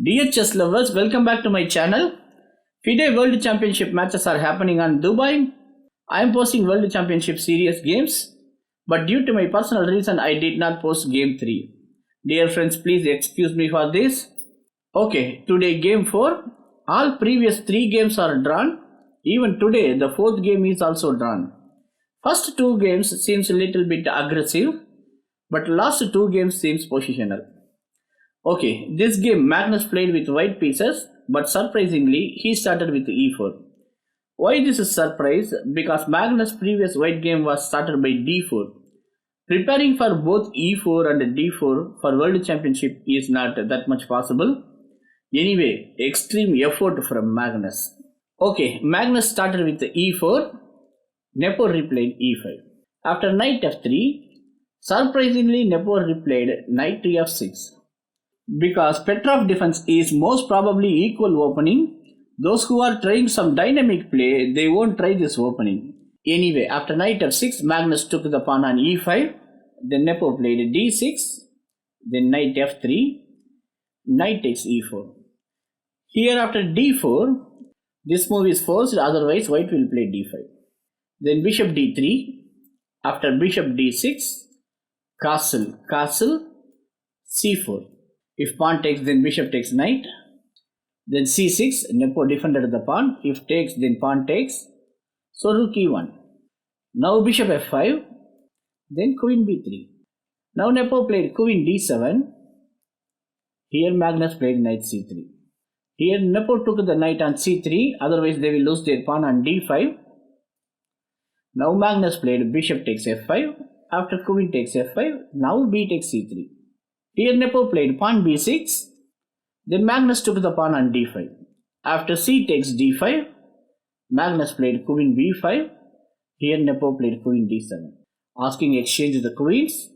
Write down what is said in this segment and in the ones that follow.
Dear chess lovers, welcome back to my channel. FIDE World Championship matches are happening on Dubai. I am posting World Championship Series games, but due to my personal reason, I did not post Game 3. Dear friends, please excuse me for this. Okay, today Game 4. All previous 3 games are drawn. Even today, the 4th game is also drawn. First 2 games seems a little bit aggressive, but last 2 games seems positional. Okay, this game Magnus played with white pieces, but surprisingly he started with e4. Why this is surprise? Because Magnus' previous white game was started by d4. Preparing for both e4 and d4 for World Championship is not that much possible. Anyway, extreme effort from Magnus. Okay, Magnus started with e4. Nepo replayed e5. After knight f3, surprisingly Nepo replayed knight to f6. Because Petrov defense is most probably equal opening, those who are trying some dynamic play, they won't try this opening. Anyway, after knight f6, Magnus took the pawn on e5, then Nepo played d6, then knight f3, knight takes e4. Here after d4, this move is forced, otherwise white will play d5. Then bishop d3, after bishop d6, castle, c4. If pawn takes, then bishop takes knight. Then c6, Nepo defended the pawn. If takes, then pawn takes. So rook e1. Now bishop f5. Then queen b3. Now Nepo played queen d7. Here Magnus played knight c3. Here Nepo took the knight on c3. Otherwise they will lose their pawn on d5. Now Magnus played bishop takes f5. After queen takes f5. Now b takes c3. Here Nepo played pawn b6, then Magnus took the pawn on d5. After c takes d5, Magnus played queen b5, here Nepo played queen d7, asking exchange the queens,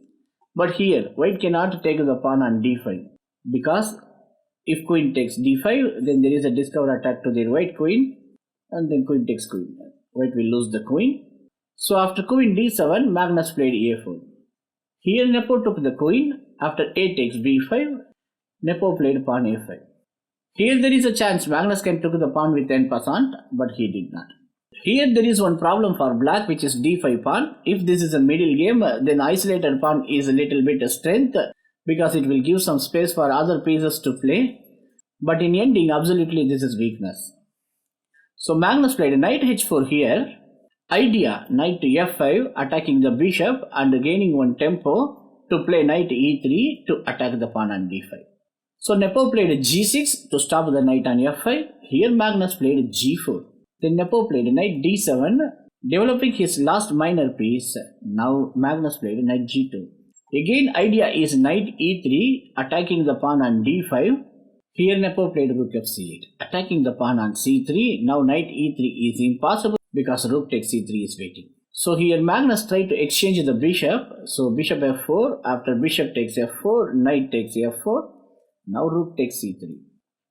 but here white cannot take the pawn on d5, because if queen takes d5, then there is a discover attack to their white queen, and then queen takes queen. White will lose the queen. So after queen d7, Magnus played a4. Here Nepo took the queen. After a takes b5, Nepo played pawn a5. Here there is a chance Magnus can take the pawn with en passant, but he did not. Here there is one problem for black, which is d5 pawn. If this is a middle game, then isolated pawn is a little bit of strength, because it will give some space for other pieces to play. But in ending, absolutely this is weakness. So Magnus played knight h4 here. Idea, knight to f5, attacking the bishop and gaining one tempo to play knight e3 to attack the pawn on d5. So Nepo played g6 to stop the knight on f5. Here Magnus played g4. Then Nepo played knight d7, developing his last minor piece. Now Magnus played knight g2. Again idea is knight e3, attacking the pawn on d5. Here Nepo played rook fc8, attacking the pawn on c3. Now knight e3 is impossible because rook takes c3 is waiting. So here Magnus tried to exchange the bishop. So bishop f4, after bishop takes f4, knight takes f4. Now rook takes c3.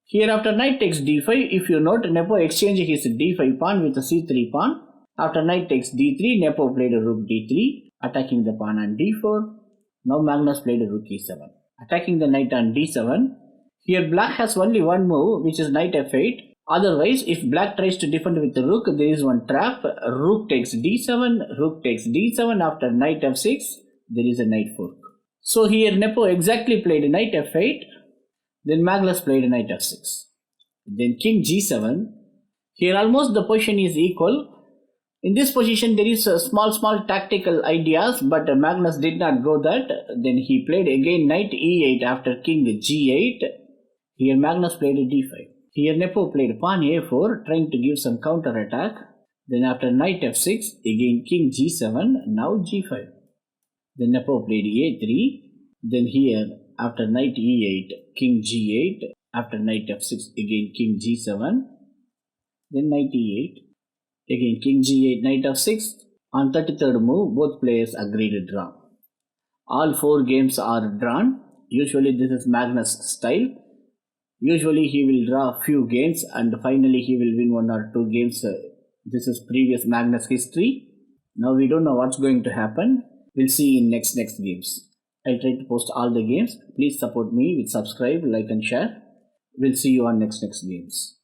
Here after knight takes d5, if you note, Nepo exchanged his d5 pawn with a c3 pawn. After knight takes d3, Nepo played a rook d3, attacking the pawn on d4. Now Magnus played a rook e7, attacking the knight on d7. Here black has only one move, which is knight f8. Otherwise, if black tries to defend with the rook, there is one trap. Rook takes d7, rook takes d7. After knight f6, there is a knight fork. So here Nepo exactly played knight f8. Then Magnus played knight f6. Then king g7. Here almost the position is equal. In this position, there is small tactical ideas, but Magnus did not go that. Then he played again knight e8 after king g8. Here Magnus played d5. Here Nepo played pawn a4, trying to give some counter attack. Then after knight f6, again king g7, now g5. Then Nepo played a3. Then here after knight e8, king g8. After knight f6, again king g7. Then knight e8. Again king g8, knight f6. On 33rd move, both players agreed to draw. All 4 games are drawn. Usually this is Magnus' style. Usually he will draw few games and finally he will win 1 or 2 games. This is previous Magnus history. Now we don't know what's going to happen. We'll see in next games. I'll try to post all the games. Please support me with subscribe, like and share. We'll see you on next games.